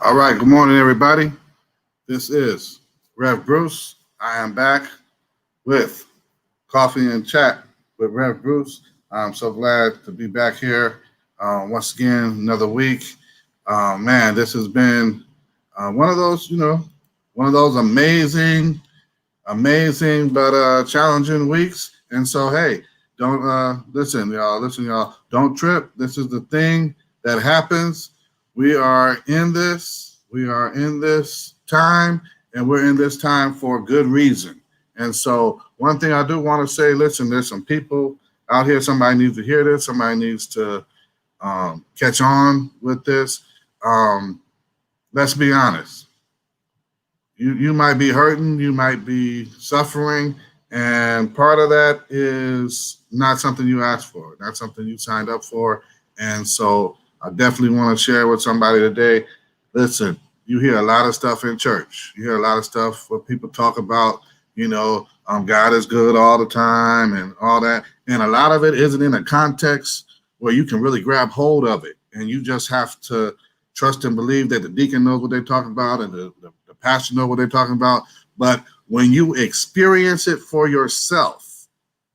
All right, good morning, everybody. This is Rev Bruce. I am back with Coffee and Chat with Rev Bruce. I'm so glad to be back here once again, another week. Man, this has been one of those, one of those amazing but challenging weeks. And so, hey, don't listen, y'all. Don't trip. This is the thing that happens. We are in this. We are in this time, and we're in this time for good reason. And so, one thing I do want to say, listen, there's some people out here. Somebody needs to hear this. Somebody needs to catch on with this. Let's be honest. You might be hurting, you might be suffering, and part of that is not something you asked for, not something you signed up for. And so I definitely want to share with somebody today. Listen, you hear a lot of stuff in church. You hear a lot of stuff where people talk about, God is good all the time and all that. And a lot of it isn't in a context where you can really grab hold of it. And you just have to trust and believe that the deacon knows what they're talking about and the pastor knows what they're talking about. But when you experience it for yourself,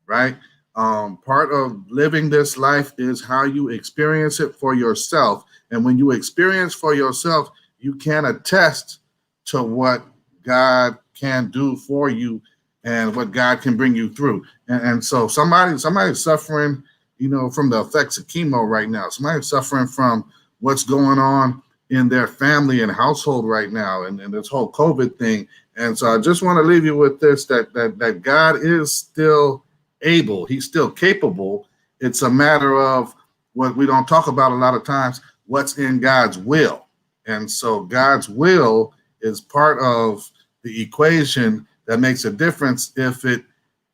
right? Part of living this life is how you experience it for yourself. And when you experience for yourself, you can attest to what God can do for you and what God can bring you through. And so somebody's suffering, from the effects of chemo right now. Somebody's suffering from what's going on in their family and household right now and this whole COVID thing. And so I just want to leave you with this, that God is still able. He's still capable. It's a matter of what we don't talk about a lot of times, what's in God's will. And so God's will is part of the equation that makes a difference if it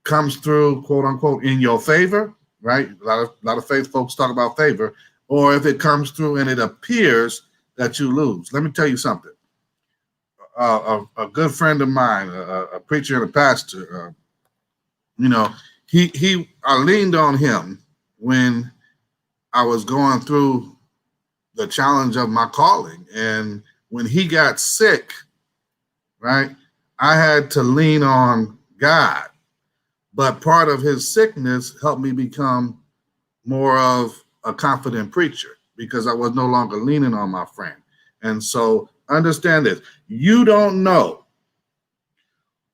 comes through, quote unquote, in your favor, right? A lot of faith folks talk about favor, or if it comes through and it appears that you lose. Let me tell you something. A good friend of mine, a preacher and a pastor, I leaned on him when I was going through the challenge of my calling. And when he got sick, right, I had to lean on God. But part of his sickness helped me become more of a confident preacher because I was no longer leaning on my friend. And so understand this. You don't know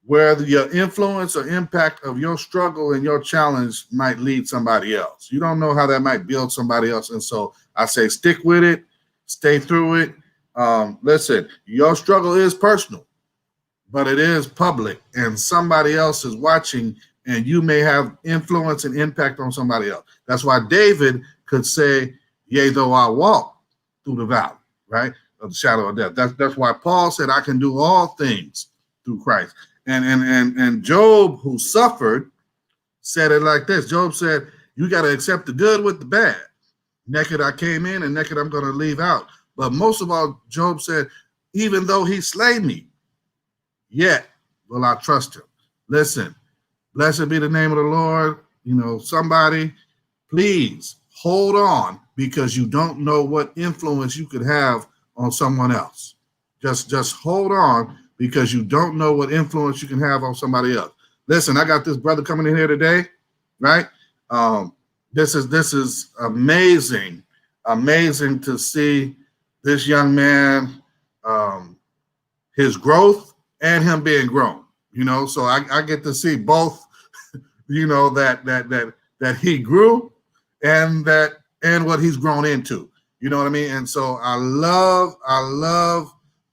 where your influence or impact of your struggle and your challenge might lead somebody else. You don't know how that might build somebody else. And so I say, stick with it, stay through it. Listen, your struggle is personal, but it is public and somebody else is watching and you may have influence and impact on somebody else. That's why David could say, yea, though I walk through the valley, right, of the shadow of death. That's why Paul said, I can do all things through Christ. And Job, who suffered, said it like this. Job said, you got to accept the good with the bad. Naked I came in and naked I'm going to leave out. But most of all, Job said, even though he slay me, yet will I trust him. Listen, blessed be the name of the Lord. Somebody, please hold on because you don't know what influence you could have on someone else. Just hold on because you don't know what influence you can have on somebody else. Listen, I got this brother coming in here today, right? This is amazing to see this young man, his growth and him being grown. So I get to see both. That he grew and what he's grown into. You know what I mean? And so I love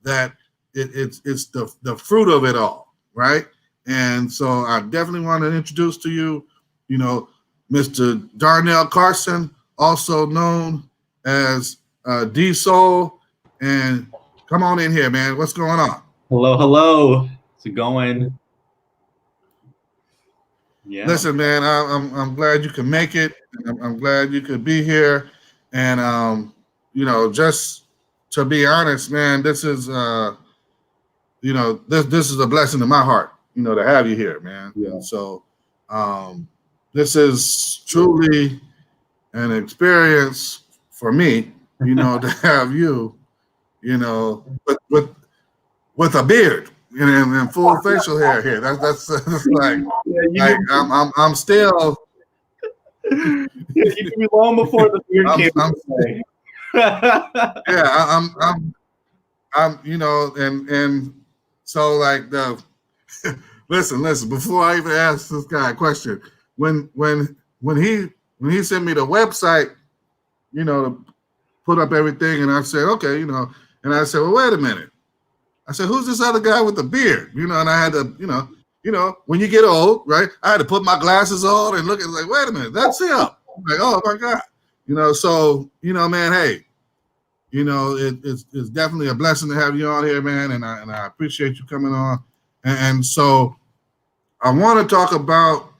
that it's the fruit of it all, right? And so I definitely want to introduce to you, Mr. Darnell Carson, also known as D Soul. And come on in here, man. What's going on? Hello. How's it going? Yeah. Listen, man, I'm glad you could make it. I'm glad you could be here. And just to be honest, man, this is this is a blessing to my heart, to have you here, man. Yeah. And so this is truly an experience for me, to have you, you know, but with a beard and full facial hair here. That's like I'm still. Yeah, you can be long before the beard came. Yeah, I'm you know, and so like the listen, before I even ask this guy a question, when he sent me the website, you know, to put up everything, and I said, okay, you know, and I said, well, wait a minute. I said, who's this other guy with the beard? You know, and I had to, you know, when you get old, right? I had to put my glasses on and look at like, wait a minute, that's him. I'm like, oh my God. You know, so, you know, man, hey, you know, it's definitely a blessing to have you on here, man, and I appreciate you coming on. And so I want to talk about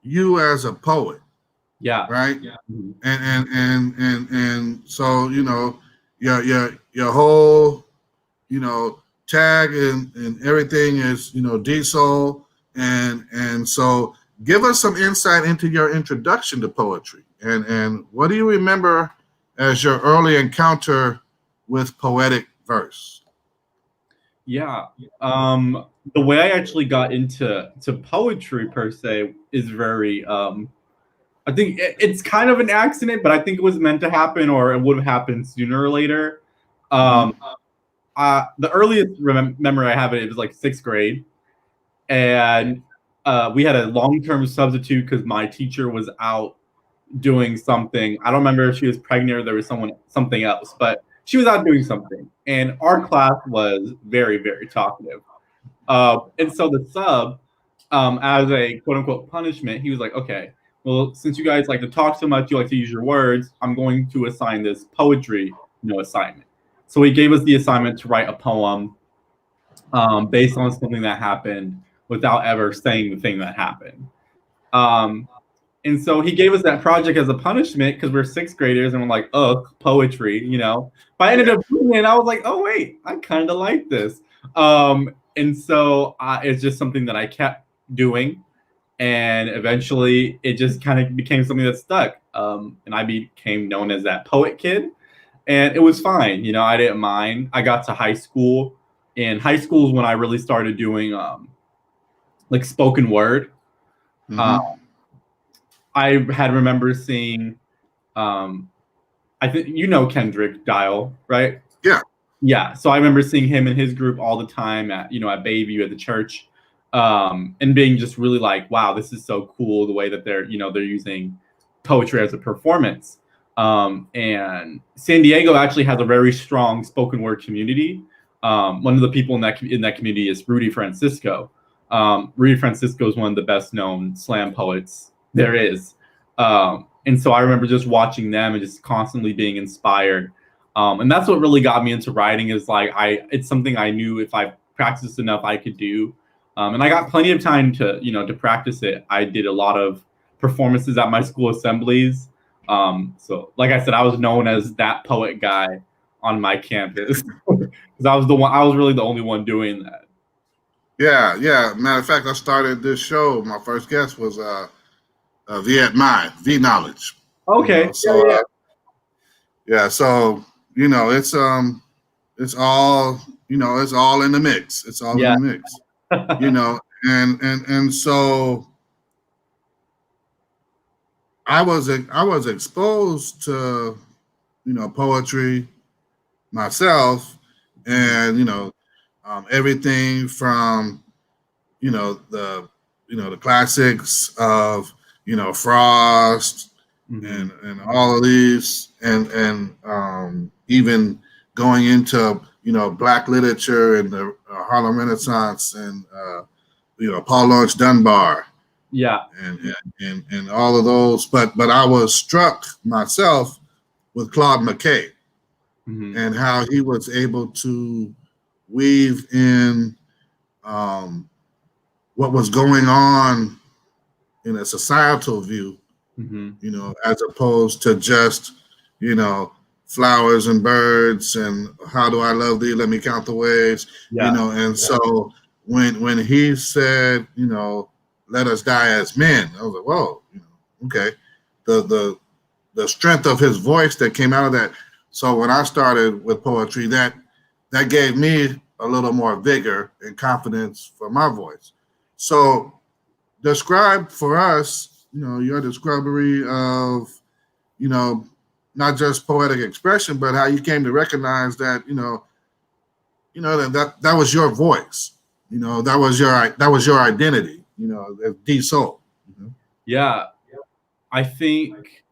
you as a poet. Yeah. Right. Yeah. And so, you know, your whole, you know, tag and everything is, you know, D-Soul. And so give us some insight into your introduction to poetry. And what do you remember as your early encounter with poetic verse? Yeah. The way I actually got into poetry per se is very I think it's kind of an accident, but I think it was meant to happen, or it would have happened sooner or later. The earliest memory I have it was like 6th grade, and we had a long-term substitute because my teacher was out doing something. I don't remember if she was pregnant or there was something else, but she was out doing something, and our class was very, very talkative. And so the sub, as a quote unquote punishment, he was like, okay, well, since you guys like to talk so much, you like to use your words, I'm going to assign this poetry, assignment. So he gave us the assignment to write a poem based on something that happened without ever saying the thing that happened. And so he gave us that project as a punishment because we're 6th graders and we're like, oh, poetry, But I ended up doing it and I was like, oh, wait, I kind of like this. And so it's just something that I kept doing. And eventually it just kind of became something that stuck. And I became known as that poet kid. And it was fine. I didn't mind. I got to high school. And high school is when I really started doing like spoken word. I had remember seeing, I think Kendrick Dial, right? Yeah. Yeah. So I remember seeing him and his group all the time at at Bayview at the church, and being just really like, wow, this is so cool the way that they're using poetry as a performance. And San Diego actually has a very strong spoken word community. One of the people in that community is Rudy Francisco. Rudy Francisco is one of the best known slam poets there is. And so I remember just watching them and just constantly being inspired. And that's what really got me into writing is like, it's something I knew if I practiced enough, I could do. And I got plenty of time to, to practice it. I did a lot of performances at my school assemblies. So like I said, I was known as that poet guy on my campus because I was really the only one doing that. Yeah. Matter of fact, I started this show. My first guest was Viet Mai, V Knowledge. Okay. So yeah. So it's all it's all in the mix. It's all in the mix. And so I was exposed to poetry myself, and everything from the classics of Frost and all of these, and even going into Black literature and the Harlem Renaissance and Paul Laurence Dunbar, and all of those. But I was struck myself with Claude McKay and how he was able to weave in what was going on in a societal view, as opposed to just, flowers and birds and how do I love thee? Let me count the ways, And so when he said, let us die as men, I was like, whoa, okay. The strength of his voice that came out of that. So when I started with poetry, that gave me a little more vigor and confidence for my voice. So describe for us, your discovery of, not just poetic expression, but how you came to recognize that, that was your voice. That was your identity. As D Soul. Yeah, I think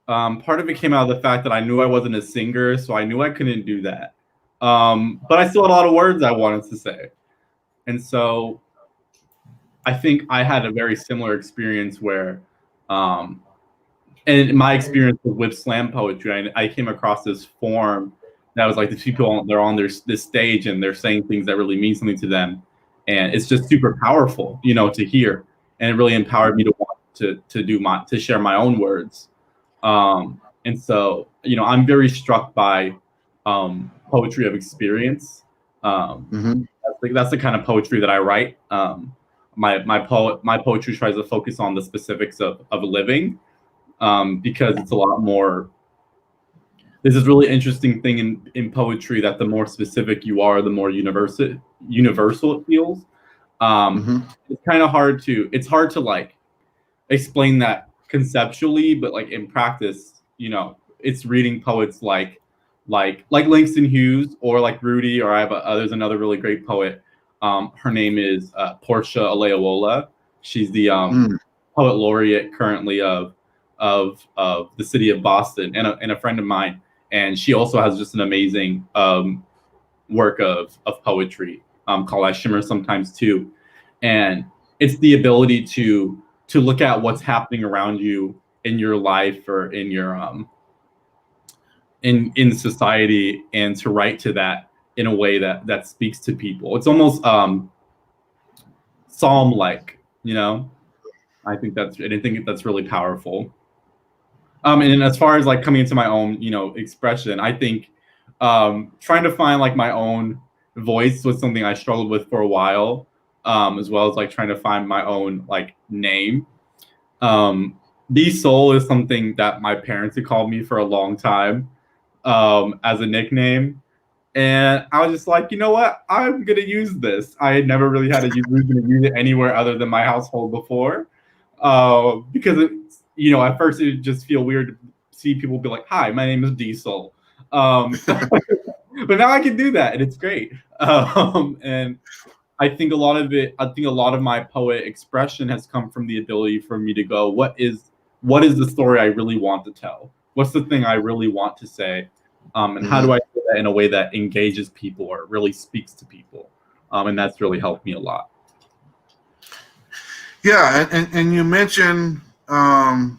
part of it came out of the fact that I knew I wasn't a singer, so I knew I couldn't do that. But I still had a lot of words I wanted to say, and so I think I had a very similar experience where, and my experience with slam poetry, I came across this form that was like these people, they're on this stage and they're saying things that really mean something to them, and it's just super powerful, to hear, and it really empowered me to want to share my own words, and so I'm very struck by poetry of experience. That's the kind of poetry that I write. My poetry tries to focus on the specifics of living, because it's a lot more. There's this really interesting thing in poetry that the more specific you are, the more universal it feels. It's kind of hard to like explain that conceptually, but like in practice, it's reading poets like Langston Hughes or like Rudy, or there's another really great poet. Her name is Portia Aleawola. She's the poet laureate currently of the city of Boston, and a friend of mine. And she also has just an amazing work of poetry called I Shimmer Sometimes Too. And it's the ability to look at what's happening around you in your life or in your in society, and to write to that in a way that speaks to people. It's almost psalm-like, I think that's really powerful. And as far as like coming into my own, expression, I think trying to find like my own voice was something I struggled with for a while, as well as like trying to find my own like name. The Soul is something that my parents had called me for a long time, as a nickname. And I was just like, you know what? I'm going to use this. I had never really had to use it anywhere other than my household before. Because at first it would just feel weird to see people be like, "Hi, my name is D Soul," but now I can do that, and it's great. And I think a lot of my poet expression has come from the ability for me to go, what is the story I really want to tell? What's the thing I really want to say? And how do I do that in a way that engages people or really speaks to people? And that's really helped me a lot. Yeah, and you mentioned, the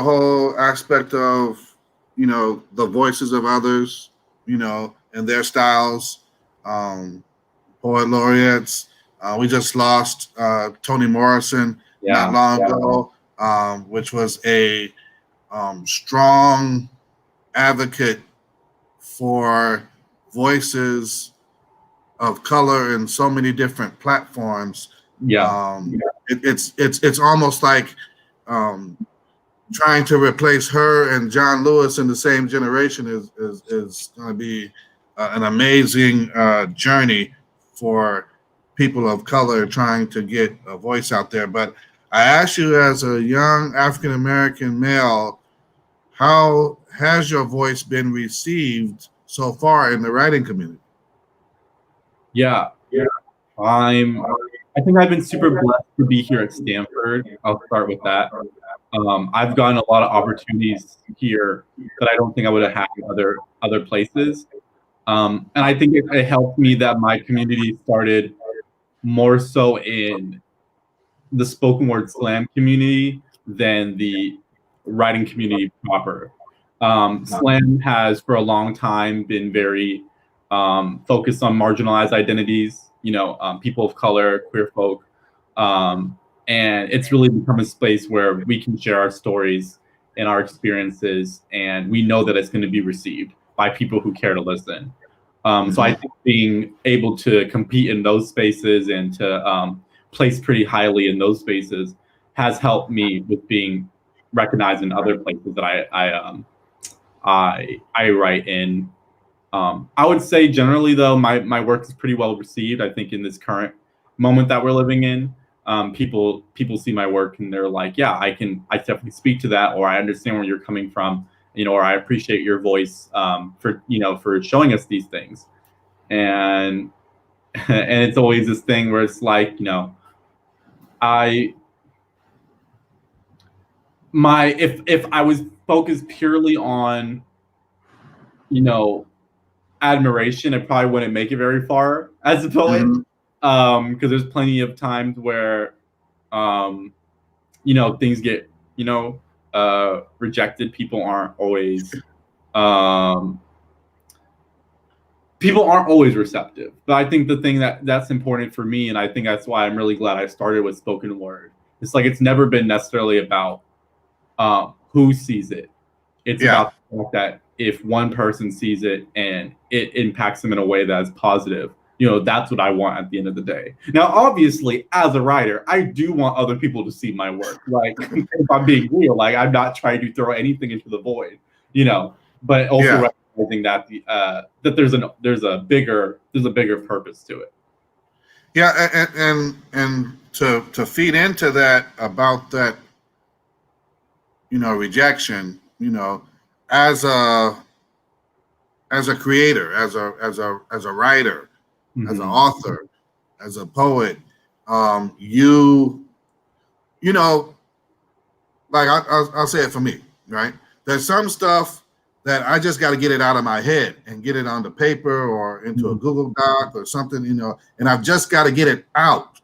whole aspect of, the voices of others, and their styles, poet laureates. We just lost Toni Morrison not long ago, which was a strong advocate for voices of color in so many different platforms. It's almost like trying to replace her and John Lewis in the same generation is going to be an amazing journey for people of color trying to get a voice out there. But I ask you, as a young African American male, how has your voice been received so far in the writing community? I think I've been super blessed to be here at Stanford. I'll start with that. I've gotten a lot of opportunities here that I don't think I would have had in other places. And I think it helped me that my community started more so in the spoken word slam community than the writing community proper. Slam has for a long time been very focused on marginalized identities, people of color, queer folk. And it's really become a space where we can share our stories and our experiences, and we know that it's going to be received by people who care to listen. So I think being able to compete in those spaces and to place pretty highly in those spaces has helped me with being recognized in other places that I write in. I would say generally though, my work is pretty well received. I think in this current moment that we're living in, people see my work and they're like, yeah, I definitely speak to that, or I understand where you're coming from, or I appreciate your voice for showing us these things. And and it's always this thing where it's like, if I was focused purely on, admiration, I probably wouldn't make it very far as a poet. Because there's plenty of times where things get rejected. People aren't always receptive. But I think the thing that's important for me, and I think that's why I'm really glad I started with spoken word, it's like it's never been necessarily about who sees it. It's about the fact that if one person sees it and it impacts them in a way that is positive, that's what I want at the end of the day. Now, obviously, as a writer, I do want other people to see my work. Like, if I'm being real, like I'm not trying to throw anything into the void, but also recognizing that that there's a bigger purpose to it. Yeah, and to feed into that about that, rejection, as a creator, as a writer, as an author, as a poet, like I'll say it for me, right? There's some stuff that I just got to get it out of my head and get it onto paper or into a Google Doc or something, and I've just got to get it out.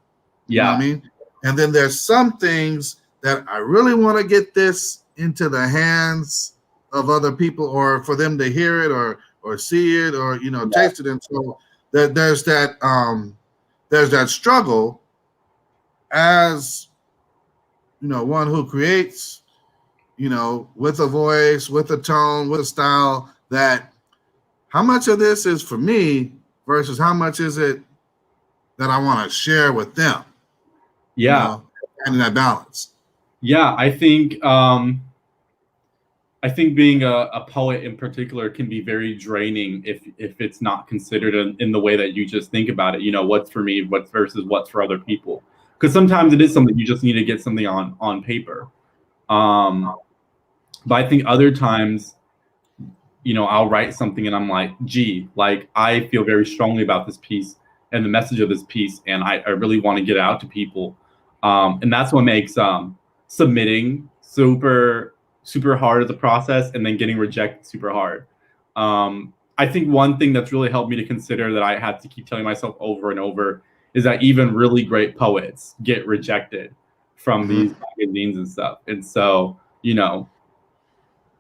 You know what I mean? And then there's some things that I really want to get this into the hands of other people, or for them to hear it or see it or taste it. And so there's that struggle as one who creates, with a voice, with a tone, with a style, that how much of this is for me versus how much is it that I want to share with them. And that balance. I think being a poet in particular can be very draining if it's not considered in the way that you just think about it. What's for me, what's versus what's for other people. Because sometimes it is something you just need to get something on paper. But I think other times, I'll write something and I'm like, gee, like I feel very strongly about this piece and the message of this piece, and I really want to get it out to people. And that's what makes submitting super hard as a process, and then getting rejected super hard. I think one thing that's really helped me to consider that I had to keep telling myself over and over is that even really great poets get rejected from these magazines and stuff. And so,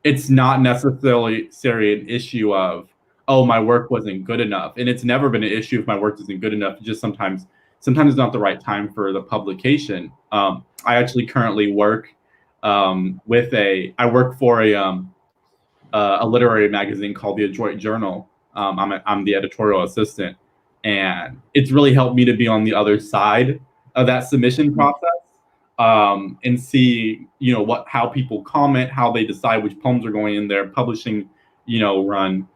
it's not necessarily an issue of, oh, my work wasn't good enough. And it's never been an issue if my work isn't good enough. Just sometimes it's not the right time for the publication. I actually currently work I work for a literary magazine called the Adroit Journal. I'm the editorial assistant, and it's really helped me to be on the other side of that submission process, and see how people comment, how they decide which poems are going in their publishing run,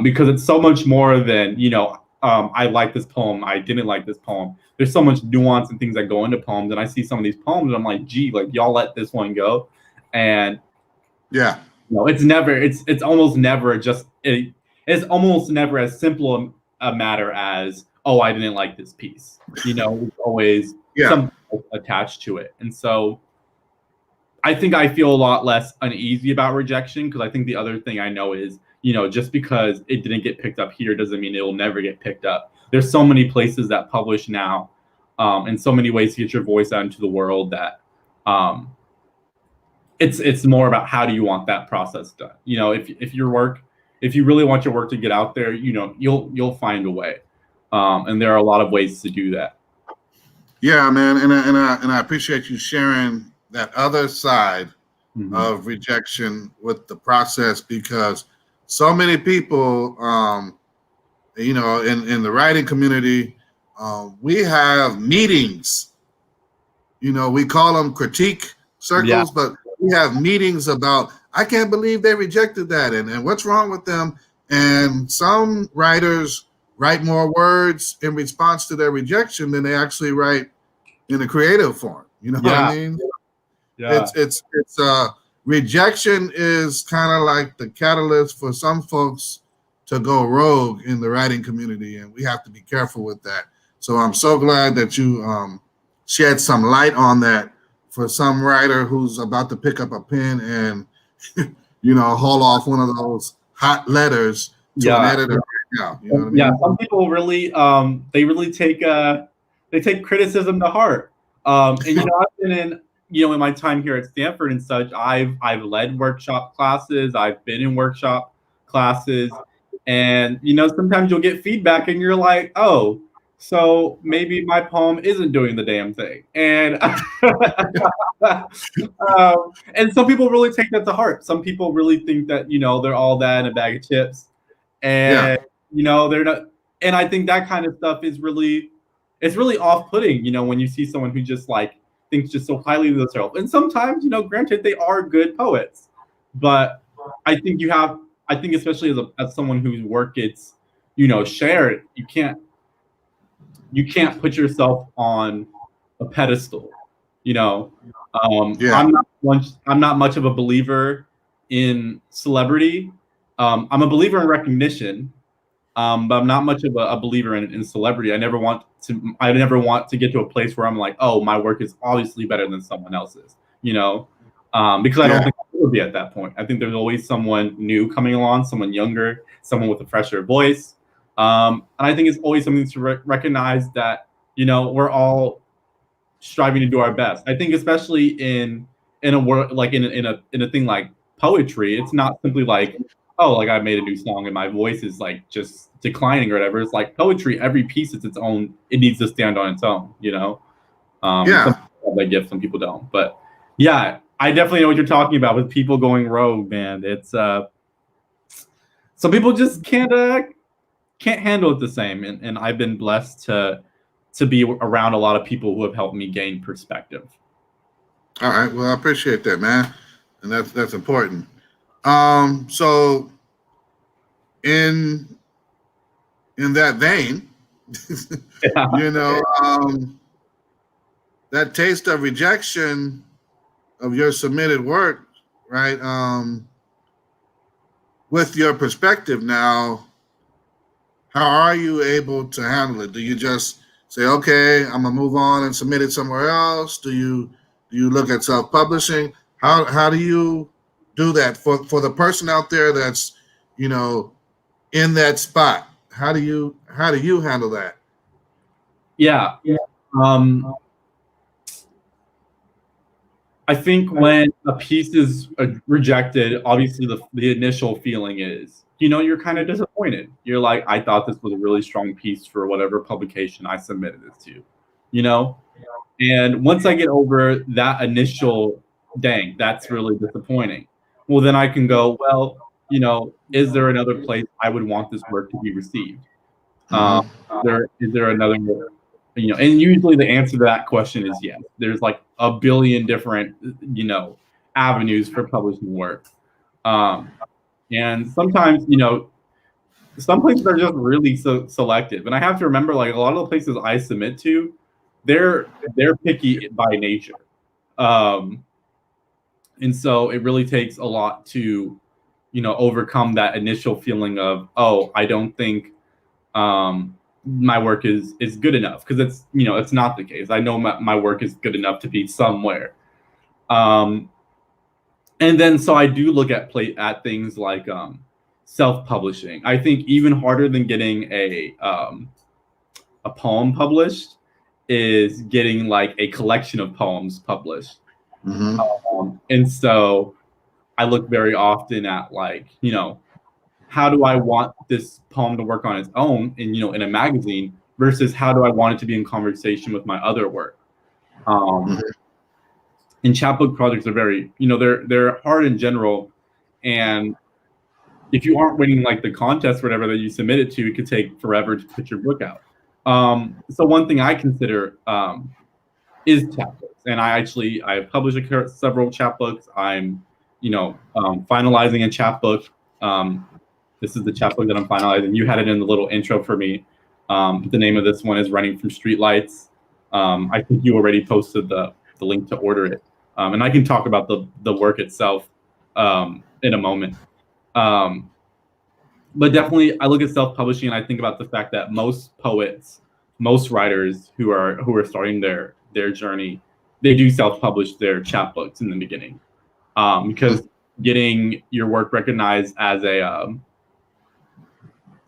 because it's so much more than I like this poem, I didn't like this poem. There's so much nuance and things that go into poems, and I see some of these poems and I'm like, gee, like y'all let this one go. And it's almost never it's almost never as simple a matter as, oh, I didn't like this piece. It's always something attached to it. And so I think I feel a lot less uneasy about rejection, because I think the other thing I know is, just because it didn't get picked up here doesn't mean it will never get picked up. There's so many places that publish now, and so many ways to get your voice out into the world that it's more about how do you want that process done. If you really want your work to get out there, you'll find a way, and there are a lot of ways to do that. Yeah, man, and I appreciate you sharing that other side of rejection with the process, because so many people, in the writing community, we have meetings. We call them critique circles, but we have meetings about I can't believe they rejected that, and what's wrong with them? And some writers write more words in response to their rejection than they actually write in a creative form. You know what I mean? Yeah. It's rejection is kind of like the catalyst for some folks to go rogue in the writing community, and we have to be careful with that. So I'm so glad that you shed some light on that for some writer who's about to pick up a pen and haul off one of those hot letters to an editor right now. You know what I mean? Yeah, some people really they really take criticism to heart. And I've been in my time here at Stanford and such, I've led workshop classes, I've been in workshop classes, and sometimes you'll get feedback and you're like, oh, so maybe my poem isn't doing the damn thing. And and some people really take that to heart. Some people really think that they're all that in a bag of chips. And they're not, and I think that kind of stuff is really, it's really off-putting, when you see someone who just like thinks just so highly of themselves. And sometimes, granted, they are good poets, but I think especially as someone whose work gets, shared, you can't put yourself on a pedestal. I'm not much of a believer in celebrity. I'm a believer in recognition, but I'm not much of a believer in celebrity. I never want to get to a place where I'm like, oh, my work is obviously better than someone else's, because I don't think I will be at that point. I think there's always someone new coming along, someone younger, someone with a fresher voice. And I think it's always something to recognize that, we're all striving to do our best. I think especially in a world, like in a thing like poetry, it's not simply like, oh, like I made a new song and my voice is like just declining or whatever. It's like poetry, every piece is its own, it needs to stand on its own, Some people have that gift, some people don't. But yeah, I definitely know what you're talking about with people going rogue, man. It's some people just can't handle it the same. And I've been blessed to be around a lot of people who have helped me gain perspective. All right. Well, I appreciate that, man. And that's important. So in that vein, that taste of rejection of your submitted work, right? With your perspective now, how are you able to handle it? Do you just say, okay, I'm gonna move on and submit it somewhere else? Do you look at self-publishing? How do you do that for the person out there that's in that spot? How do you handle that? Yeah. I think when a piece is rejected, obviously the initial feeling is, you're kind of disappointed. You're like, I thought this was a really strong piece for whatever publication I submitted this to, And once I get over that initial, dang, that's really disappointing. Well, then I can go, well, is there another place I would want this work to be received? Is there another, and usually the answer to that question is yes. There's like a billion different, avenues for publishing work. And sometimes, some places are just really so selective. And I have to remember, like a lot of the places I submit to, they're picky by nature. And so it really takes a lot to, overcome that initial feeling of, oh, I don't think my work is good enough, because it's, it's not the case. I know my work is good enough to be somewhere. And then so I do look at things like self-publishing. I think even harder than getting a poem published is getting like a collection of poems published. And so I look very often at like, how do I want this poem to work on its own in, in a magazine versus how do I want it to be in conversation with my other work? And chapbook projects are very, they're hard in general. And if you aren't winning like the contest, or whatever that you submit it to, it could take forever to put your book out. So one thing I consider is chapbooks. And I have published several chapbooks. I'm, finalizing a chapbook. This is the chapbook that I'm finalizing. You had it in the little intro for me. The name of this one is Running from Streetlights. I think you already posted the link to order it. And I can talk about the work itself in a moment. But definitely, I look at self-publishing and I think about the fact that most poets, most writers who are starting their journey, they do self-publish their chapbooks in the beginning, because getting your work recognized as a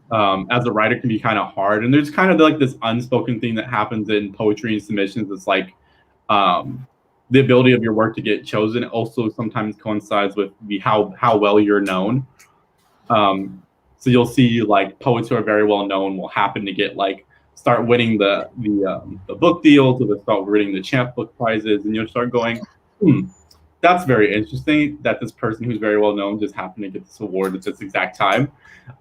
writer can be kind of hard. And there's kind of like this unspoken thing that happens in poetry and submissions. It's like the ability of your work to get chosen also sometimes coincides with how well you're known. So you'll see like poets who are very well known will happen to get start winning the book deals, or they'll start winning the chapbook prizes, and you'll start going, that's very interesting that this person who's very well known just happened to get this award at this exact time.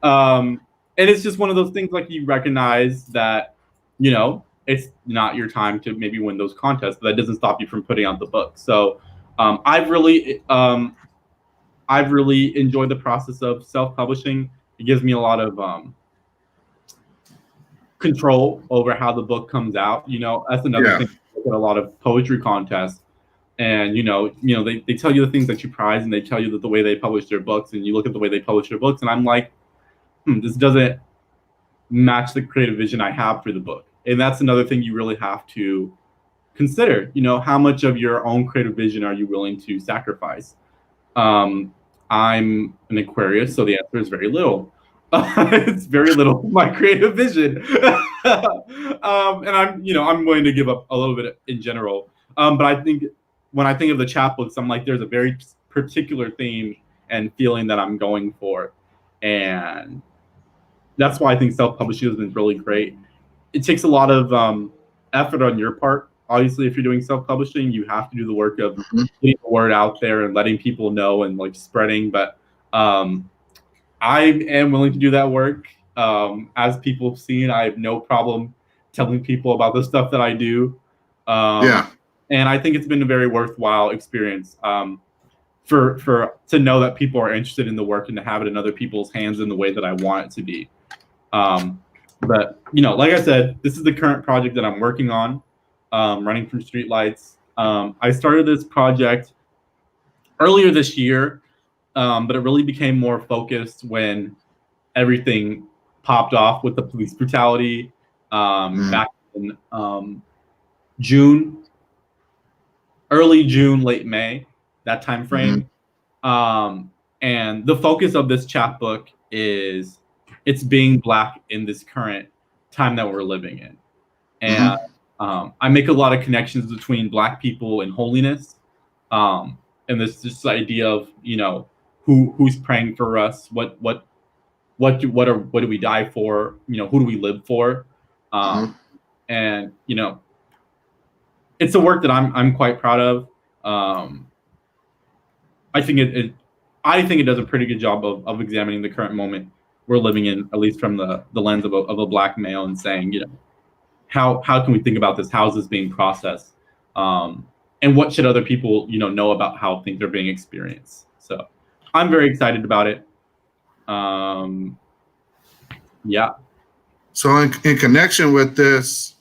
And it's just one of those things, like, you recognize that, it's not your time to maybe win those contests, but that doesn't stop you from putting out the book. So I've really enjoyed the process of self-publishing. It gives me a lot of control over how the book comes out. That's another thing. I look at a lot of poetry contests, and they tell you the things that you prize, and they tell you that the way they publish their books, and you look at the way they publish their books, and I'm like, this doesn't match the creative vision I have for the book. And that's another thing you really have to consider. How much of your own creative vision are you willing to sacrifice? I'm an Aquarius, so the answer is very little. It's very little my creative vision. And I'm willing to give up a little bit in general. But I think when I think of the chapbooks, I'm like, there's a very particular theme and feeling that I'm going for. And that's why I think self-publishing has been really great. It takes a lot of effort on your part. Obviously, if you're doing self-publishing, you have to do the work of getting the word out there and letting people know and spreading. But I am willing to do that work. As people have seen, I have no problem telling people about the stuff that I do. And I think it's been a very worthwhile experience to know that people are interested in the work and to have it in other people's hands in the way that I want it to be. But like I said, this is the current project that I'm working on. Running from Streetlights. I started this project earlier this year, but it really became more focused when everything popped off with the police brutality back in June, early June, late May, that time frame. And the focus of this chapbook is it's being Black in this current time that we're living in. And I make a lot of connections between Black people and holiness, and this idea of who's praying for us, what do we die for, who do we live for, and it's a work that I'm quite proud of. I think it does a pretty good job of examining the current moment we're living in, at least from the lens of a Black male, and saying how can we think about this? How is this being processed? And what should other people, know about how things are being experienced? So I'm very excited about it. Yeah. So in connection with this,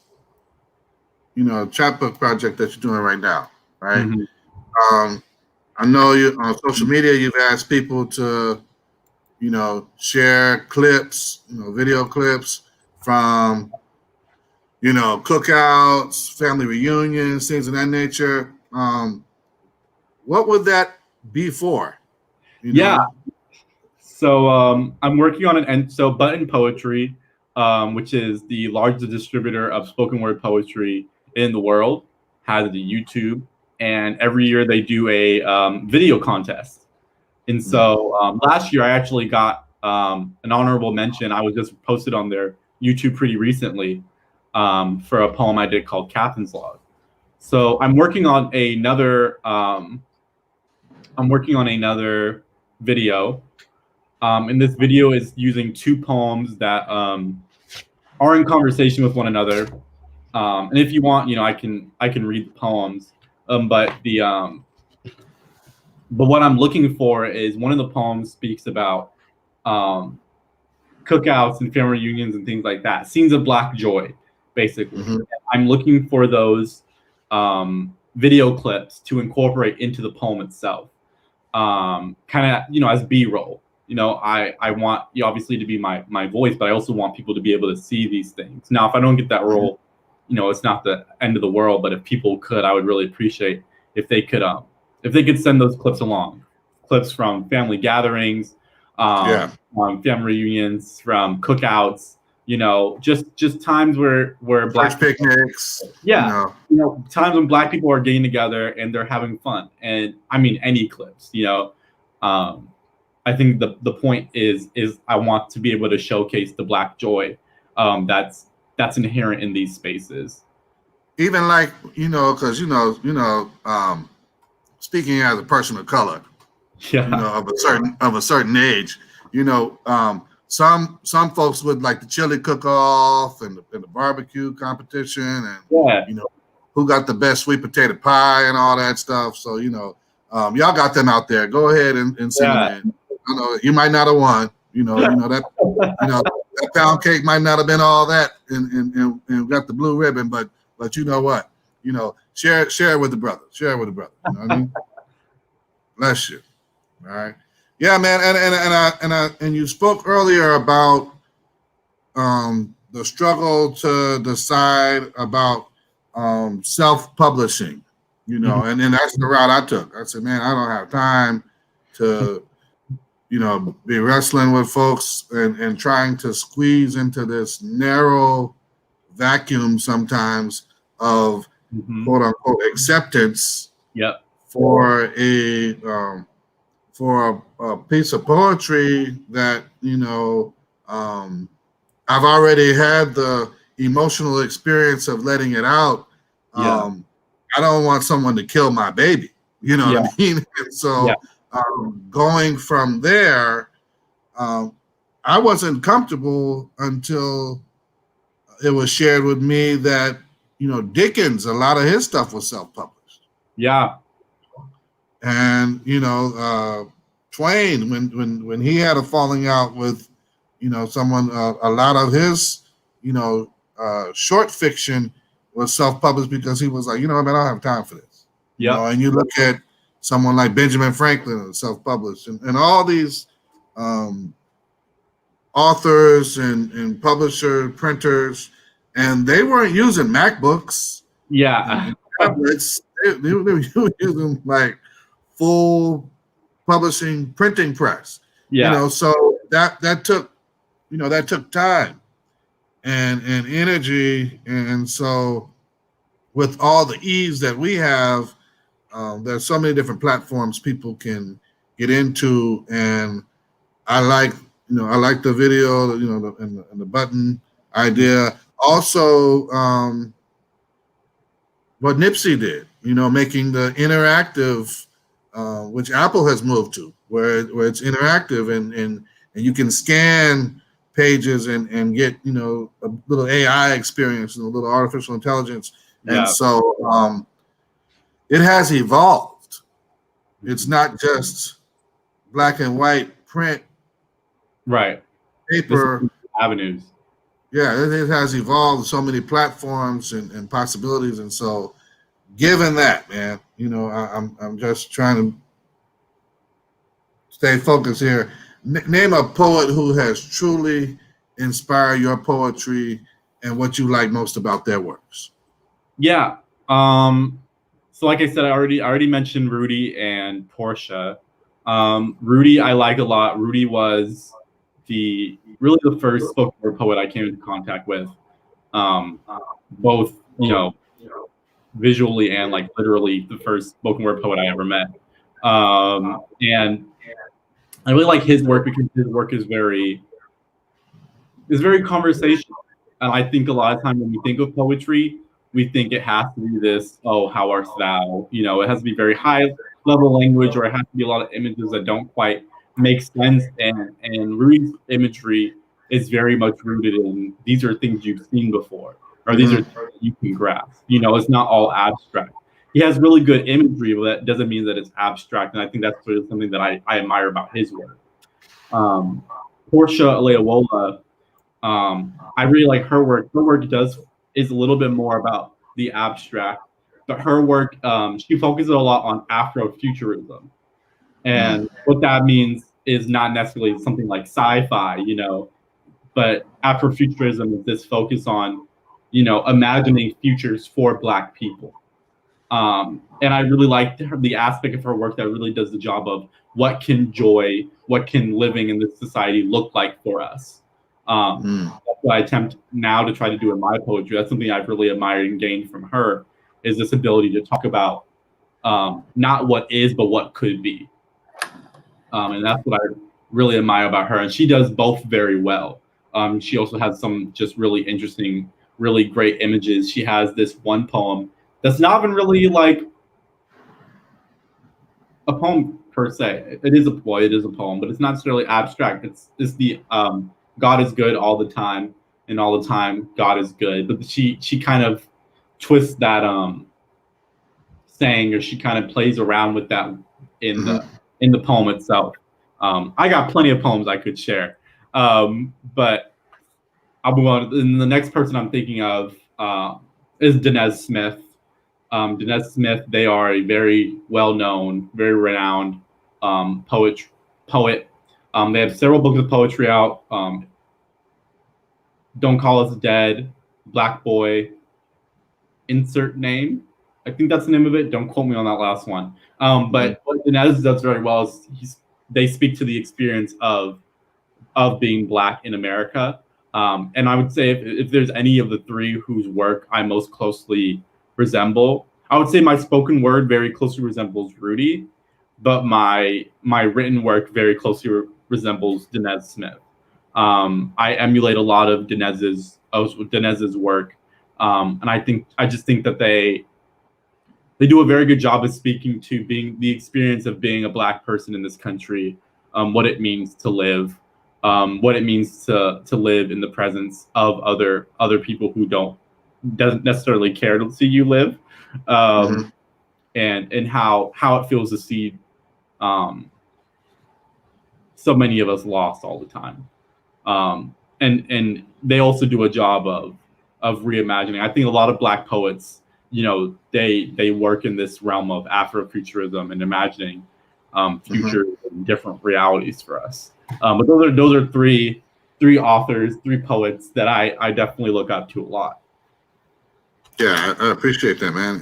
chapbook project that you're doing right now, right? I know you on social media, you've asked people to, share clips, video clips from cookouts, family reunions, things of that nature. What would that be for? Yeah. So I'm working on so Button Poetry, which is the largest distributor of spoken word poetry in the world, has a YouTube, and every year they do a video contest. And so last year I actually got an honorable mention. I was just posted on their YouTube pretty recently for a poem I did called Captain's Log. So I'm working on another video. And this video is using two poems that are in conversation with one another. And if you want, I can read the poems. But But what I'm looking for is one of the poems speaks about cookouts and family reunions and things like that, scenes of Black joy, basically. Mm-hmm. I'm looking for those video clips to incorporate into the poem itself, kind of, as B-roll. I want you obviously to be my voice, but I also want people to be able to see these things. Now, if I don't get that role, it's not the end of the world, but if people could, I would really appreciate if they could send those clips along, clips from family gatherings, family reunions, from cookouts, just times where Black picnics. Times when Black people are getting together and they're having fun. And I mean, any clips, I think the point is I want to be able to showcase the Black joy that's inherent in these spaces. Even like, because speaking as a person of color, of a certain age, some folks would like the chili cook-off and the barbecue competition, and who got the best sweet potato pie and all that stuff. So y'all got them out there. Go ahead and sing it in. You might not have won. That pound cake might not have been all that, and got the blue ribbon, but you know what? Share it with the brothers. Share it with the brothers. You know what I mean? Bless you. All right. Yeah, man. And you spoke earlier about the struggle to decide about self-publishing, and then that's the route I took. I said, man, I don't have time to, be wrestling with folks and trying to squeeze into this narrow vacuum sometimes of quote unquote acceptance for a piece of poetry that I've already had the emotional experience of letting it out. I don't want someone to kill my baby, what I mean? And so going from there, I wasn't comfortable until it was shared with me that Dickens, a lot of his stuff was self-published. And Twain, when he had a falling out with someone, a lot of his short fiction was self-published because he was like, man, I don't have time for this. And you look at someone like Benjamin Franklin, self-published, and all these authors and publishers, printers, and they weren't using MacBooks. And tablets. They were using like full publishing printing press. So that took time and energy. And so with all the ease that we have, there's so many different platforms people can get into, and I like the video, and the button idea. Also, what Nipsey did, making the interactive, which Apple has moved to, where it's interactive and you can scan pages and get a little AI experience and a little artificial intelligence, and so it has evolved. It's not just black and white print, paper avenues. It has evolved so many platforms and possibilities, and so given that, man, I'm just trying to stay focused here. Name a poet who has truly inspired your poetry and what you like most about their works. So like I said, I already mentioned Rudy and Portia. Rudy I like a lot. Rudy was really the first spoken word poet I came into contact with, both visually and like literally the first spoken word poet I ever met. And I really like his work because his work is very conversational. And I think a lot of times when we think of poetry, we think it has to be this, oh, how art thou? It has to be very high level language, or it has to be a lot of images that don't quite make sense. And Rudy's imagery is very much rooted in these are things you've seen before, or these are things you can grasp. It's not all abstract. he has really good imagery, but that doesn't mean that it's abstract. And I think that's really something that I admire about his work. Portia Aleawola, I really like her work. Her work is a little bit more about the abstract, but her work, she focuses a lot on Afrofuturism. And what that means is not necessarily something like sci-fi, but Afrofuturism is this focus on, imagining futures for Black people. And I really like the aspect of her work that really does the job of what can living in this society look like for us. That's what I attempt now to try to do in my poetry. That's something I've really admired and gained from her, is this ability to talk about not what is, but what could be. And that's what I really admire about her. And she does both very well. She also has some just really interesting, really great images. She has this one poem that's not even really like a poem per se. It is a poem, but it's not necessarily abstract. It's the God is good all the time, and all the time God is good. But she kind of twists that saying, or she kind of plays around with that in the poem itself. I got plenty of poems I could share, but I'll move on. And the next person I'm thinking of is Darnell Smith. Darnell Smith, they are a very well-known, very renowned poet. They have several books of poetry out. Don't Call Us Dead, Black Boy, insert name. I think that's the name of it. Don't quote me on that last one. But what Darnell does very well is they speak to the experience of being Black in America. And I would say if there's any of the three whose work I most closely resemble, I would say my spoken word very closely resembles Rudy, but my written work very closely resembles Darnell Smith. I emulate a lot of Darnell's work, and I just think that they do a very good job of speaking to being the experience of being a Black person in this country, what it means to live, what it means to live in the presence of other people who doesn't necessarily care to see you live, and how it feels to see so many of us lost all the time. And they also do a job of reimagining. I think a lot of Black poets, they work in this realm of Afrofuturism and imagining futures and different realities for us. But those are three authors, three poets that I definitely look up to a lot. Yeah, I appreciate that, man.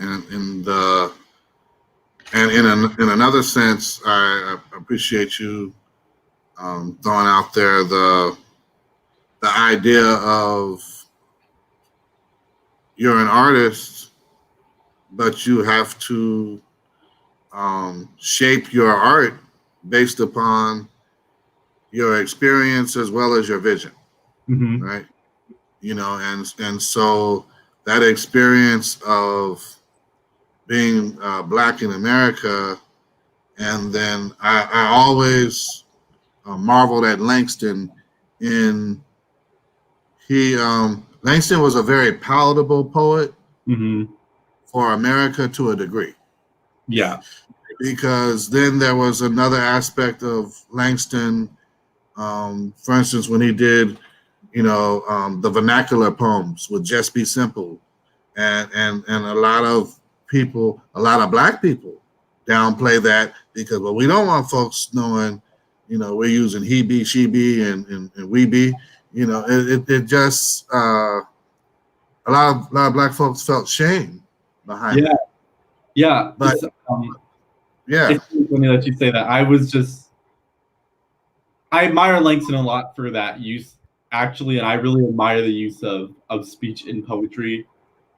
And in another sense, I appreciate you throwing out there the idea of you're an artist, but you have to shape your art based upon your experience as well as your vision, right? And so that experience of being Black in America, and then I always marveled at Langston. Langston was a very palatable poet for America to a degree. Yeah. Because then there was another aspect of Langston, for instance, when he did, the vernacular poems would just be simple. And a lot of Black people downplay that because, well, we don't want folks knowing, we're using he be, she be, and we be. It just a lot of Black folks felt shame behind it. Yeah. But it's funny that you say that. I admire Langston a lot for that use, actually, and I really admire the use of speech in poetry.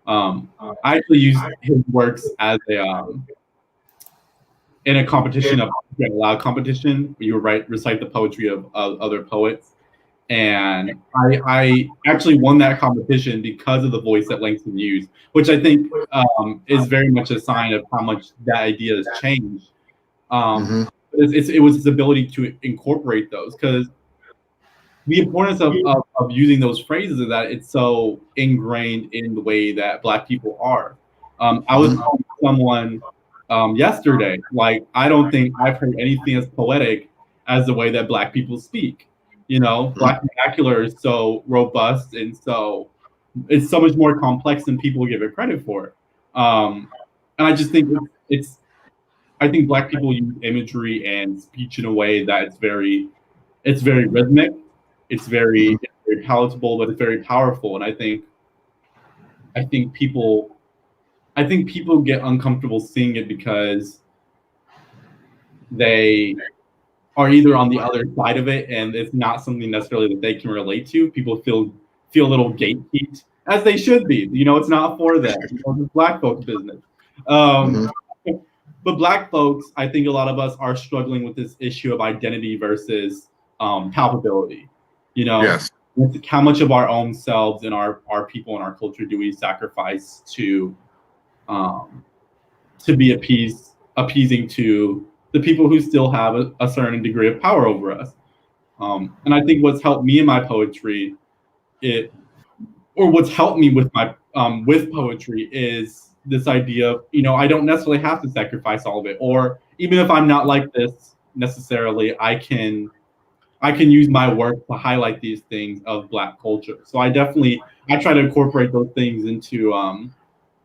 I actually used his works as in a competition, a loud competition, where you recite the poetry of other poets. And I actually won that competition because of the voice that Langston used, which I think is very much a sign of how much that idea has changed. It was his ability to incorporate those, because the importance of using those phrases is that it's so ingrained in the way that Black people are. I was telling someone yesterday, like, I don't think I've heard anything as poetic as the way that Black people speak. You know, Black vernacular is so robust and so it's so much more complex than people give it credit for. And I just think I think Black people use imagery and speech in a way that it's very rhythmic, it's very palatable, but it's very powerful. And I think people I think people get uncomfortable seeing it because they are either on the other side of it and it's not something necessarily that they can relate to. People feel a little gatekeeped, as they should be. You know, it's not for them. You know, it's Black folks' business. Um, but Black folks, I think a lot of us are struggling with this issue of identity versus palpability. You know, Yes. how much of our own selves and our people and our culture do we sacrifice to be appeasing to the people who still have a certain degree of power over us. And I think what's helped me in my poetry, what's helped me with my with poetry is this idea of, you know, I don't necessarily have to sacrifice all of it, or even if I'm not like this necessarily, I can use my work to highlight these things of Black culture. So I try to incorporate those things into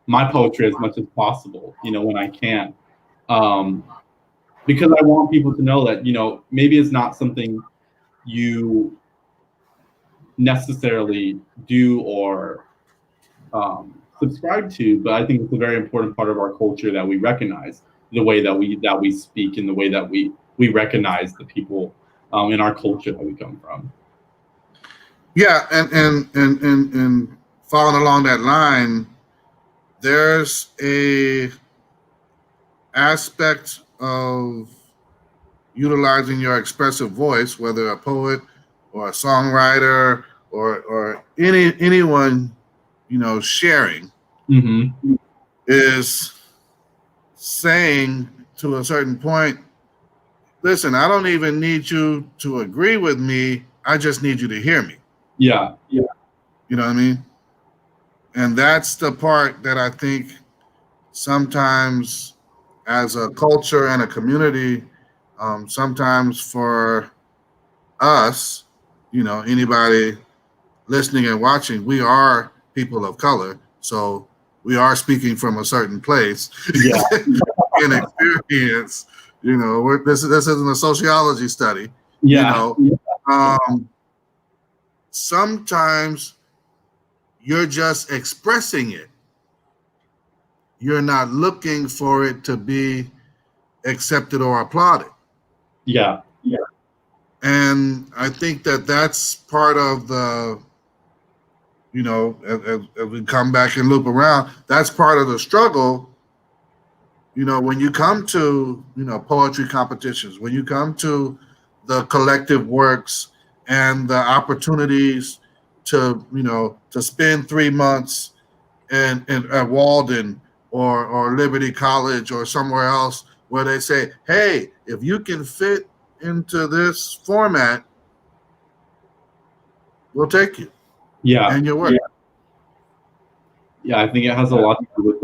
my poetry as much as possible, you know, when I can. Because I want people to know that, you know, maybe it's not something you necessarily do or subscribe to, but I think it's a very important part of our culture that we recognize the way that we speak and the way that we recognize the people in our culture that we come from. Yeah, and following along that line, there's a aspect of utilizing your expressive voice, whether a poet or a songwriter or anyone, you know, sharing, is saying to a certain point, listen, I don't even need you to agree with me. I just need you to hear me. Yeah. You know what I mean? And that's the part that I think sometimes as a culture and a community, sometimes for us, you know, anybody listening and watching, we are people of color. So we are speaking from a certain place in experience. You know, this isn't a sociology study. Yeah. You know, sometimes you're just expressing it. You're not looking for it to be accepted or applauded. Yeah. And I think that that's part of the, you know, as we come back and loop around, that's part of the struggle. You know, when you come to, you know, poetry competitions, when you come to the collective works and the opportunities to, you know, to spend 3 months in at Walden or Liberty College or somewhere else where they say, hey, if you can fit into this format, we'll take you. Yeah. And your work. Yeah, I think it has a lot to do with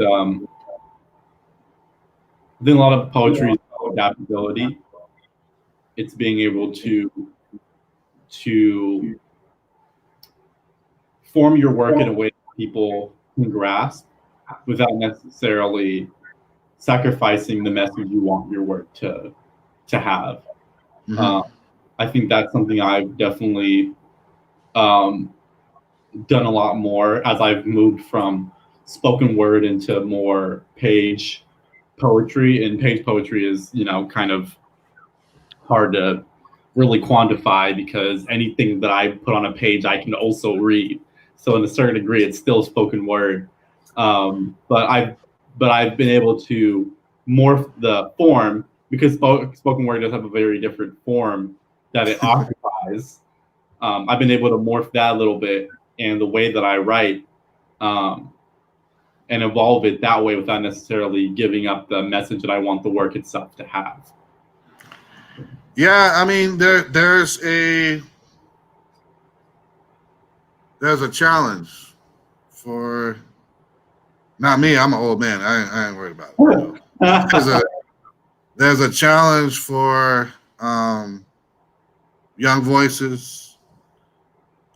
I think a lot of poetry is about adaptability. It's being able to form your work in a way that people can grasp without necessarily sacrificing the message you want your work to have. I think that's something I've definitely done a lot more as I've moved from spoken word into more page poetry. And page poetry is, you know, kind of hard to really quantify because anything that I put on a page I can also read. So in a certain degree, it's still spoken word. But I've been able to morph the form because spoken word does have a very different form that it occupies. I've been able to morph that a little bit and the way that I write and evolve it that way without necessarily giving up the message that I want the work itself to have. Yeah, I mean, there's a challenge for Not me. I'm an old man. I ain't worried about it. You know? There's a challenge for young voices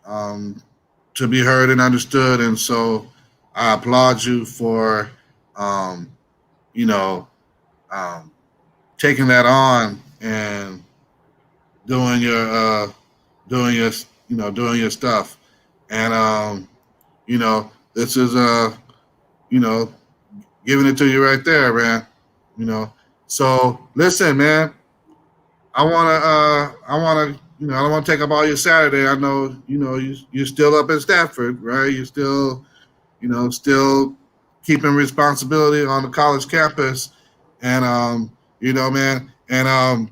to be heard and understood, and so I applaud you for you know um, taking that on and doing your stuff, and this is giving it to you right there, man. So listen, man. I don't want to take up all your Saturday. I know, you're still up in Stafford, right? You're still, still keeping responsibility on the college campus, and man, and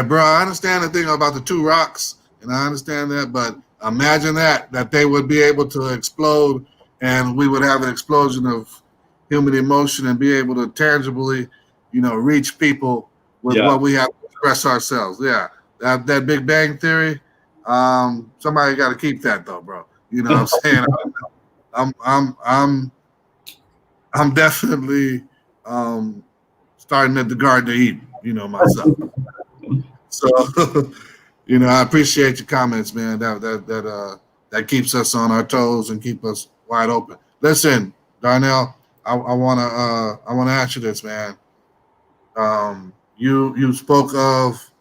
bro, I understand the thing about the two rocks, and I understand that, but imagine that they would be able to explode, and we would have an explosion of human emotion and be able to tangibly, reach people with what we have to express ourselves. Yeah, that Big Bang Theory. Somebody got to keep that though, bro. You know what I'm saying? I'm definitely starting at the Garden of Eden, myself. So, I appreciate your comments, man. That keeps us on our toes and keep us wide open. Listen, Darnell, I wanna ask you this, man. You spoke of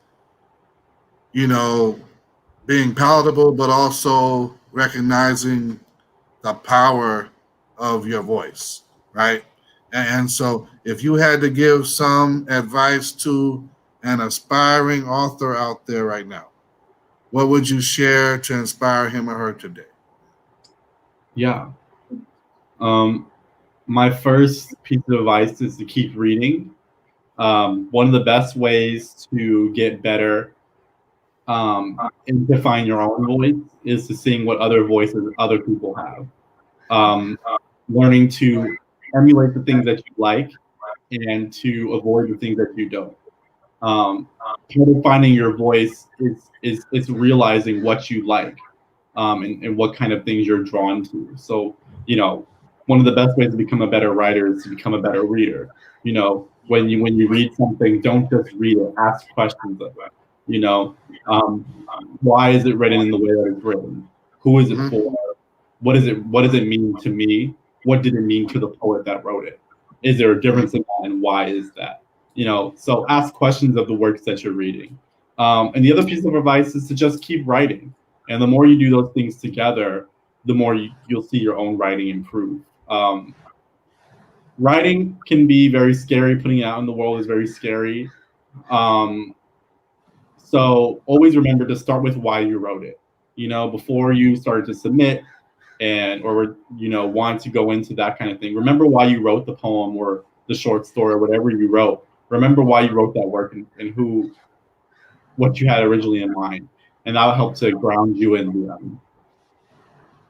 being palatable, but also recognizing the power of your voice, right? And so, if you had to give some advice to an aspiring author out there right now, what would you share to inspire him or her today? Yeah. My first piece of advice is to keep reading. One of the best ways to get better and define your own voice is to seeing what other voices other people have. Learning to emulate the things that you like and to avoid the things that you don't. Part of finding your voice is realizing what you like and what kind of things you're drawn to. So, one of the best ways to become a better writer is to become a better reader. When you read something, don't just read it. Ask questions of it. Why is it written in the way that it's written? Who is it for? What does it mean to me? What did it mean to the poet that wrote it? Is there a difference in that, and why is that? So ask questions of the works that you're reading. And the other piece of advice is to just keep writing. And the more you do those things together, the more you'll see your own writing improve. Writing can be very scary. Putting it out in the world is very scary. So always remember to start with why you wrote it. Before you started to submit or want to go into that kind of thing. Remember why you wrote the poem or the short story or whatever you wrote. Remember why you wrote that work and what you had originally in mind, and that will help to ground you in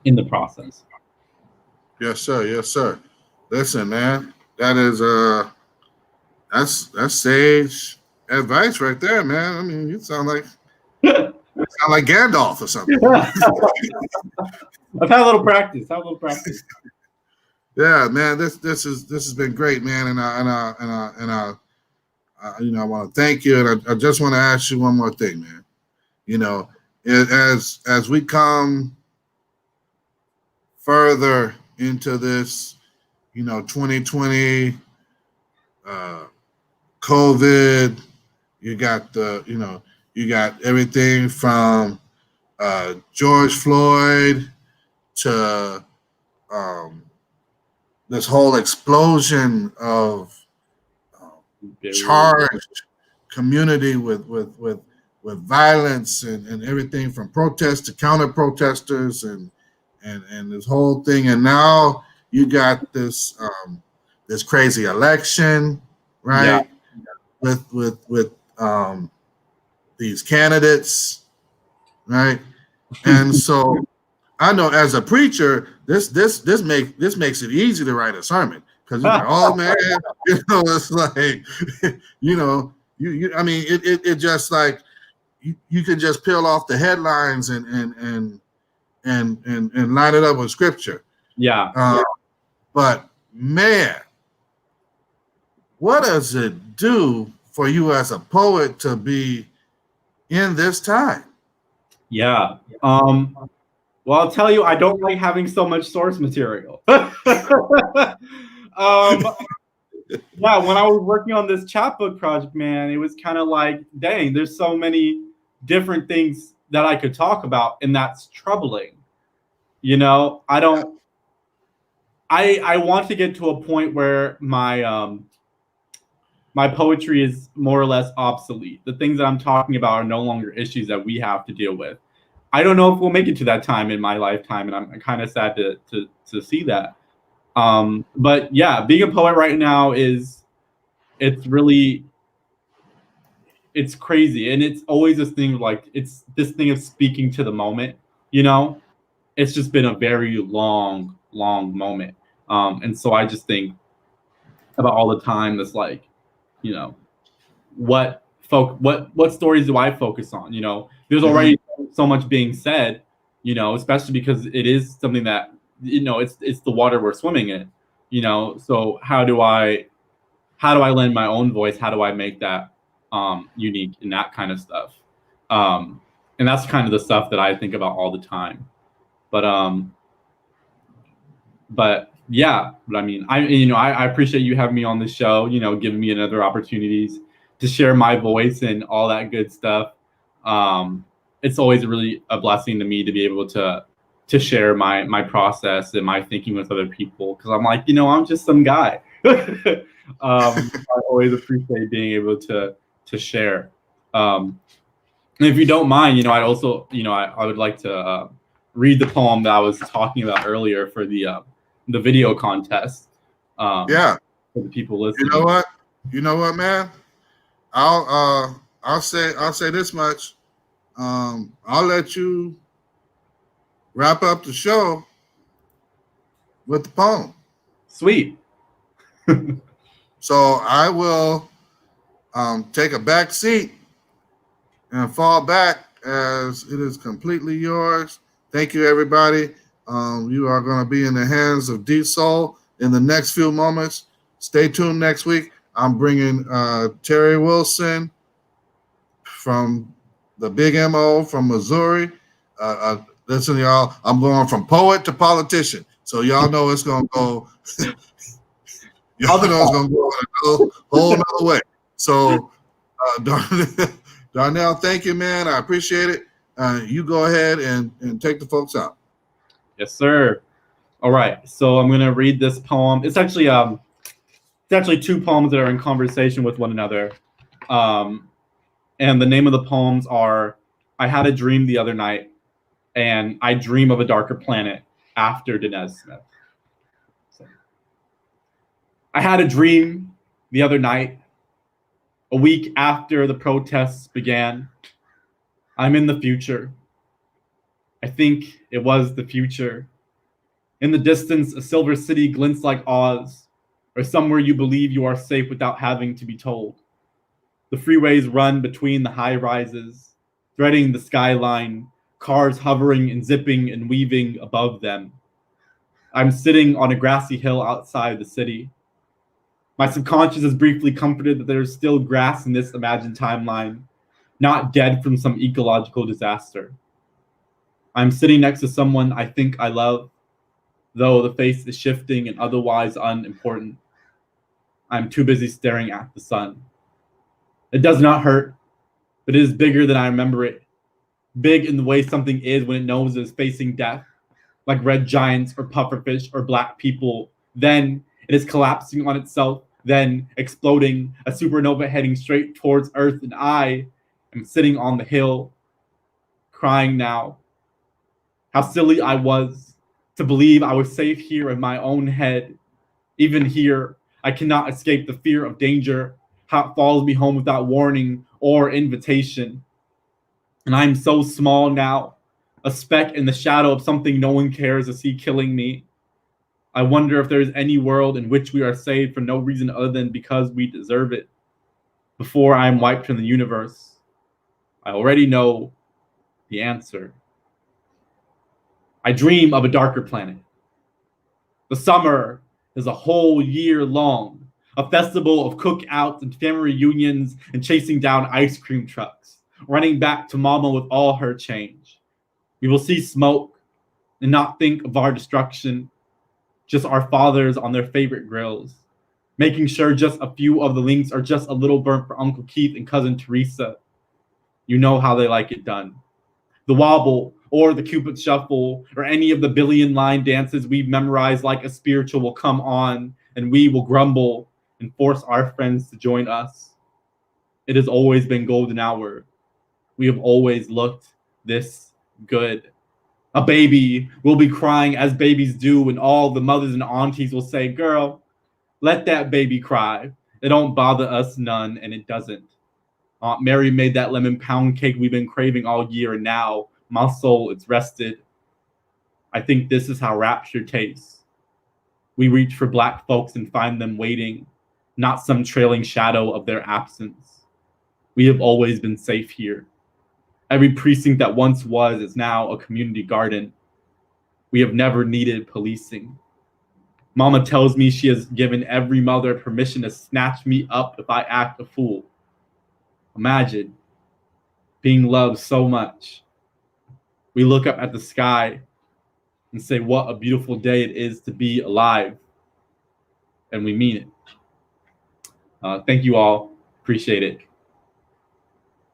the process. Yes, sir. Yes, sir. Listen, man, that's sage advice right there, man. I mean, you sound like Gandalf or something. I've had a little practice. Yeah, man. This has been great, man. And I want to thank you. And I just want to ask you one more thing, man. As we come further into this, 2020, COVID, you got everything from George Floyd to this whole explosion of charged community with violence and everything from protests to counter protesters and this whole thing. And now you got this crazy election, right? Yeah. With these candidates, right? And so I know as a preacher, this makes it easy to write a sermon because you're like, oh man, it's like, I mean, it just like you can just peel off the headlines and line it up with scripture. Yeah. But man, what does it do for you as a poet to be in this time? Yeah. Well, I'll tell you, I don't like having so much source material. Yeah, when I was working on this chapbook project, man, it was kind of like, dang, there's so many different things that I could talk about, and that's troubling. You know, I want to get to a point where my poetry is more or less obsolete. The things that I'm talking about are no longer issues that we have to deal with. I don't know if we'll make it to that time in my lifetime, and I'm kind of sad to see that. But yeah, being a poet right now it's really it's crazy, and it's always this thing of like it's this thing of speaking to the moment. You know, it's just been a very long moment, and so I just think about all the time that's like, you know, what stories do I focus on? You know, there's already so much being said, you know, especially because it is something that, you know, it's the water we're swimming in, you know. So how do I lend my own voice? How do I make that unique and that kind of stuff? And that's kind of the stuff that I think about all the time. But yeah, but I mean, I appreciate you having me on the show, you know, giving me another opportunities to share my voice and all that good stuff. It's always really a blessing to me to be able to share my process and my thinking with other people, because I'm like, you know, I'm just some guy. I always appreciate being able to share. And if you don't mind, you know, I'd also, you know, I would like to read the poem that I was talking about earlier for the video contest. Yeah. For the people listening. You know what, man? I'll say this much. I'll let you wrap up the show with the poem. Sweet. So I will take a back seat and fall back, as it is completely yours. Thank you, everybody. You are going to be in the hands of Deep Soul in the next few moments. Stay tuned next week. I'm bringing Terry Wilson from the Big MO from Missouri. Listen, y'all, I'm going from poet to politician. So y'all know it's going to go. Y'all know it's going to go a whole nother way. So, Darnell, thank you, man. I appreciate it. You go ahead and take the folks out. Yes, sir. All right. So I'm going to read this poem. It's actually two poems that are in conversation with one another. And the name of the poems are I Had a Dream the Other Night and I Dream of a Darker Planet, after Darnell Smith. So, I had a dream the other night, a week after the protests began. I'm in the future. I think it was the future. In the distance, a silver city glints like Oz, or somewhere you believe you are safe without having to be told. The freeways run between the high rises, threading the skyline, cars hovering and zipping and weaving above them. I'm sitting on a grassy hill outside the city. My subconscious is briefly comforted that there is still grass in this imagined timeline, not dead from some ecological disaster. I'm sitting next to someone I think I love, though the face is shifting and otherwise unimportant. I'm too busy staring at the sun. It does not hurt, but it is bigger than I remember it. Big in the way something is when it knows it is facing death, like red giants or pufferfish or black people. Then it is collapsing on itself, then exploding, a supernova heading straight towards Earth, and I am sitting on the hill, crying now. How silly I was to believe I was safe here in my own head. Even here, I cannot escape the fear of danger, how it follows me home without warning or invitation. And I am so small now, a speck in the shadow of something no one cares to see killing me. I wonder if there is any world in which we are saved for no reason other than because we deserve it. Before I am wiped from the universe, I already know the answer. I dream of a darker planet. The summer is a whole year long, a festival of cookouts and family reunions and chasing down ice cream trucks, running back to mama with all her change. We will see smoke and not think of our destruction, just our fathers on their favorite grills, making sure just a few of the links are just a little burnt for Uncle Keith and Cousin Teresa. You know how they like it done. The wobble, or the Cupid shuffle, or any of the billion line dances we've memorized like a spiritual will come on, and we will grumble and force our friends to join us. It has always been golden hour. We have always looked this good. A baby will be crying as babies do, and all the mothers and aunties will say, girl, let that baby cry. It don't bother us none, and it doesn't. Aunt Mary made that lemon pound cake we've been craving all year, and now my soul is rested. I think this is how rapture tastes. We reach for black folks and find them waiting, not some trailing shadow of their absence. We have always been safe here. Every precinct that once was is now a community garden. We have never needed policing. Mama tells me she has given every mother permission to snatch me up if I act a fool. Imagine being loved so much. We look up at the sky and say, what a beautiful day it is to be alive. And we mean it. Thank you all. Appreciate it.